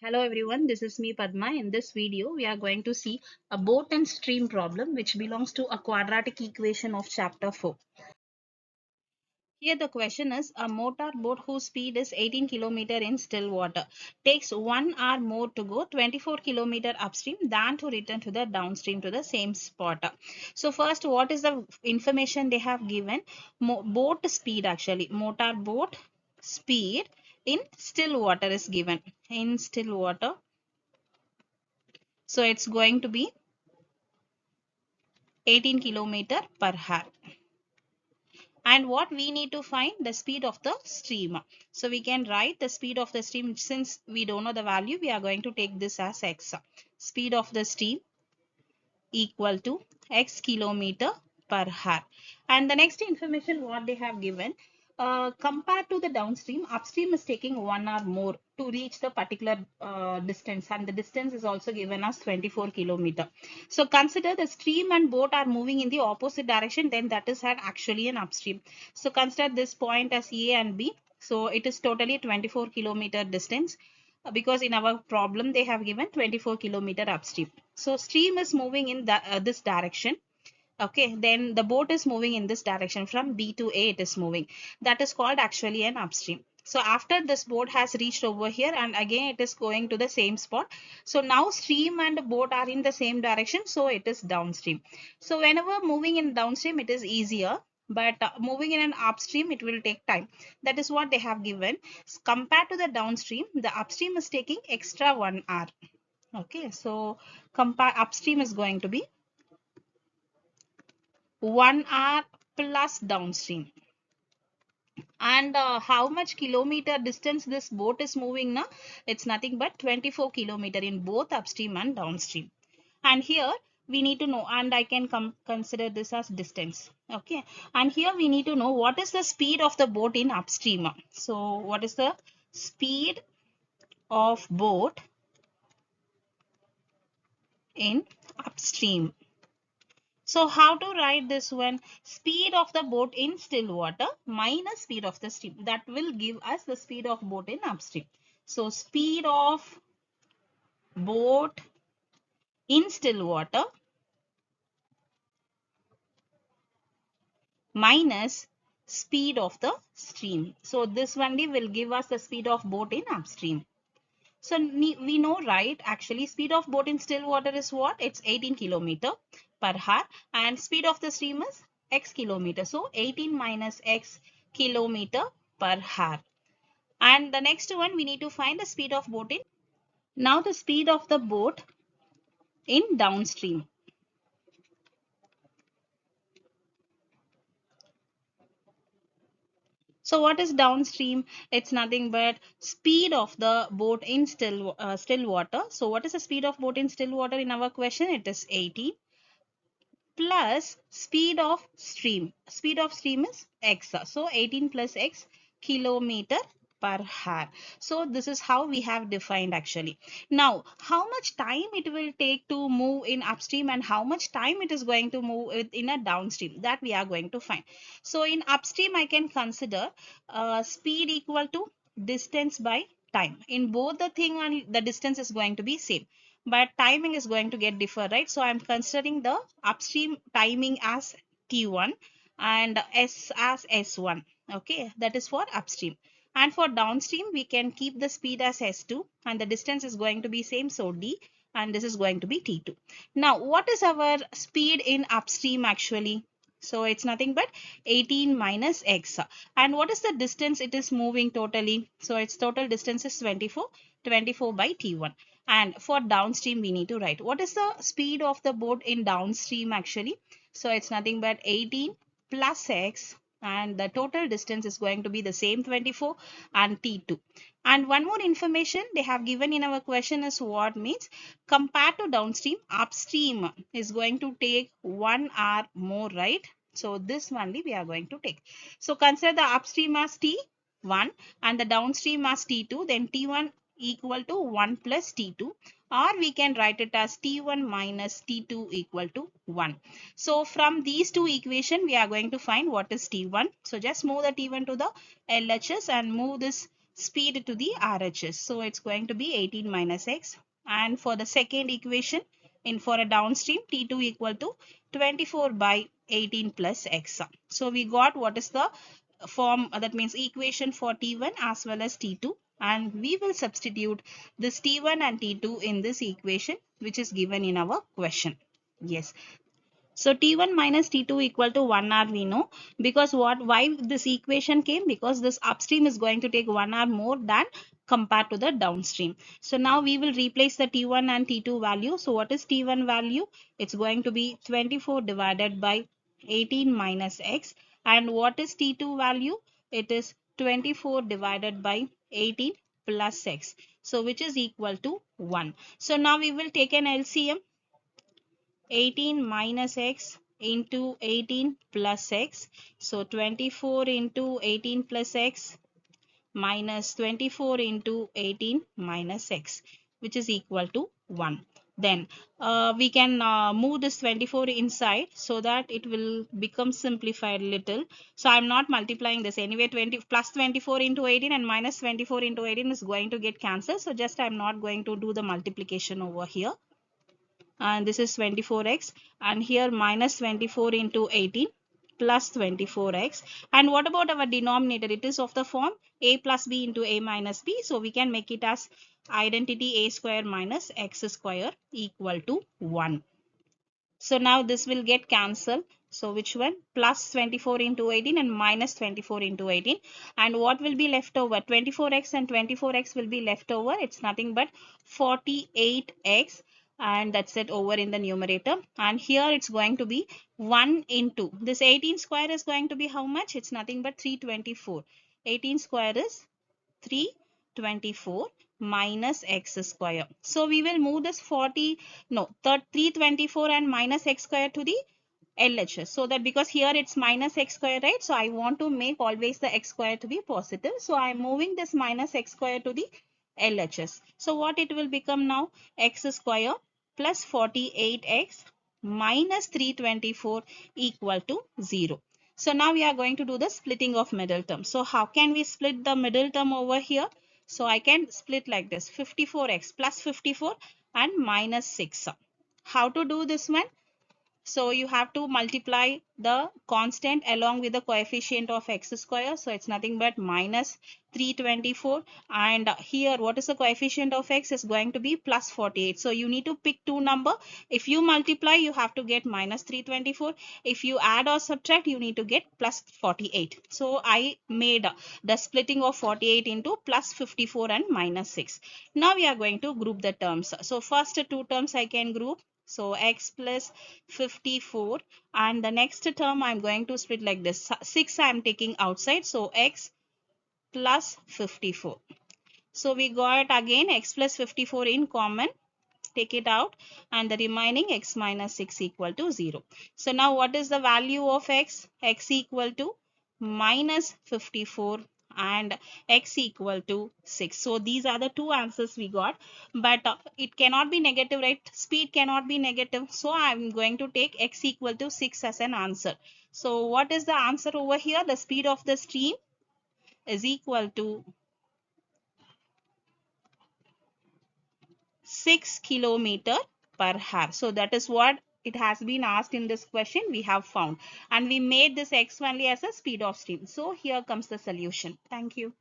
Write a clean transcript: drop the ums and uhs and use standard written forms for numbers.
Hello everyone, this is me Padma. In this video, we are going to see a boat and stream problem which belongs to a quadratic equation of chapter 4. Here the question is a motor boat whose speed is 18 km in still water takes 1 hour more to go 24 km upstream than to return to the downstream to the same spot. So first, what is the information they have given? Boat speed actually, motor boat speed in still water is given. In still water, so it's going to be 18 km per hour. And what we need to find the speed of the stream. So we can write the speed of the stream. Since we don't know the value, we are going to take this as x. Speed of the stream equal to x kilometer per hour. And the next information what they have given, compared to the downstream, upstream is taking 1 hour more to reach the particular distance, and the distance is also given as 24 kilometer. So consider the stream and boat are moving in the opposite direction, then that is actually an upstream. So consider this point as A and B. So it is totally 24 kilometer distance, because in our problem they have given 24 kilometer upstream. So stream is moving in this direction. Okay, then the boat is moving in this direction from B to A, it is moving. That is called actually an upstream. So after this boat has reached over here and again it is going to the same spot. So now stream and boat are in the same direction, so it is downstream. So whenever moving in downstream it is easier, but moving in an upstream it will take time. That is what they have given. Compared to the downstream, the upstream is taking extra 1 hour. Okay, so compare upstream is going to be 1 hour plus downstream. And how much kilometer distance this boat is moving now? It's nothing but 24 kilometer in both upstream and downstream. And here we need to know, and I can consider this as distance. Okay, and here we need to know what is the speed of the boat in upstream. So what is the speed of boat in upstream? So how to write this one? Speed of the boat in still water minus speed of the stream. That will give us the speed of boat in upstream. So speed of boat in still water minus speed of the stream. So this only will give us the speed of boat in upstream. So we know, right? Actually, speed of boat in still water is what? It's 18 km per hour, and speed of the stream is x kilometer. So 18 minus x kilometer per hour. And the next one, we need to find the speed of boat in. Now the speed of the boat in downstream. So what is downstream? It's nothing but speed of the boat in still water. So what is the speed of boat in still water in our question? It is 18 plus speed of stream. Speed of stream is x. So 18 plus x kilometer per hour. So this is how we have defined actually. Now, how much time it will take to move in upstream and how much time it is going to move in a downstream, that we are going to find. So in upstream, I can consider speed equal to distance by time. In both the thing and the distance is going to be same, but timing is going to get differ, right? So I'm considering the upstream timing as T1 and S as S1. Okay, that is for upstream. And for downstream, we can keep the speed as S2 and the distance is going to be same, so D, and this is going to be T2. Now, what is our speed in upstream actually? So it's nothing but 18 minus x. And what is the distance it is moving totally? So its total distance is 24, 24 by T1. And for downstream, we need to write what is the speed of the boat in downstream actually. So it's nothing but 18 plus x, and the total distance is going to be the same 24 and T2. And one more information they have given in our question is what means compared to downstream, upstream is going to take 1 hour more, right? So this only we are going to take. So consider the upstream as T1 and the downstream as T2, then T1 equal to 1 plus T2, or we can write it as T1 minus T2 equal to 1. So from these two equations, we are going to find what is T1. So just move the T1 to the LHS and move this speed to the RHS. So it's going to be 18 minus x. And for the second equation, for a downstream, T2 equal to 24 by 18 plus x. So we got what is the form, that means equation for T1 as well as T2, and we will substitute this T1 and T2 in this equation which is given in our question. Yes. So T1 minus T2 equal to 1 hour we know, because why this equation came, because this upstream is going to take 1 hour more than compared to the downstream. So now we will replace the T1 and T2 value. So what is T1 value? It's going to be 24 divided by 18 minus x. And what is T2 value? It is 24 divided by 18 plus x. So which is equal to 1. So now we will take an LCM. 18 minus x into 18 plus x. So 24 into 18 plus x minus 24 into 18 minus x, which is equal to 1. Then we can move this 24 inside so that it will become simplified little. So I'm not multiplying this anyway. 20 plus 24 into 18 and minus 24 into 18 is going to get cancelled. So just I'm not going to do the multiplication over here, and this is 24x, and here minus 24 into 18 plus 24x. And what about our denominator? It is of the form a plus b into a minus b, so we can make it as identity a square minus x square equal to 1. So now this will get cancelled. So which one? Plus 24 into 18 and minus 24 into 18. And what will be left over? 24x and 24x will be left over. It's nothing but 48x. And that's it over in the numerator. And here it's going to be 1 into. This 18 square is going to be how much? It's nothing but 324. 18 square is 324 minus x square. So we will move this 324 and minus x square to the LHS, so that because here it's minus x square, right? So I want to make always the x square to be positive. So I'm moving this minus x square to the LHS. So what it will become now? X square plus 48x minus 324 equal to 0. So now we are going to do the splitting of middle term. So how can we split the middle term over here? So I can split like this: 54x plus 54 and minus 6. How to do this one? So you have to multiply the constant along with the coefficient of x square. So it's nothing but minus 324. And here what is the coefficient of x? Is going to be plus 48. So you need to pick two number. If you multiply, you have to get minus 324. If you add or subtract, you need to get plus 48. So I made the splitting of 48 into plus 54 and minus 6. Now we are going to group the terms. So first two terms I can group. So x plus 54, and the next term I'm going to split like this. 6 I'm taking outside, so x plus 54. So we got again x plus 54 in common. Take it out, and the remaining x minus 6 equal to 0. So now what is the value of x? X equal to minus 54 and x equal to 6. So these are the two answers we got, but it cannot be negative, right? Speed cannot be negative. So I'm going to take x equal to 6 as an answer. So what is the answer over here? The speed of the stream is equal to 6 kilometer per hour. So that is what it has been asked in this question. We have found, and we made this x only as a speed of stream. So here comes the solution. Thank you.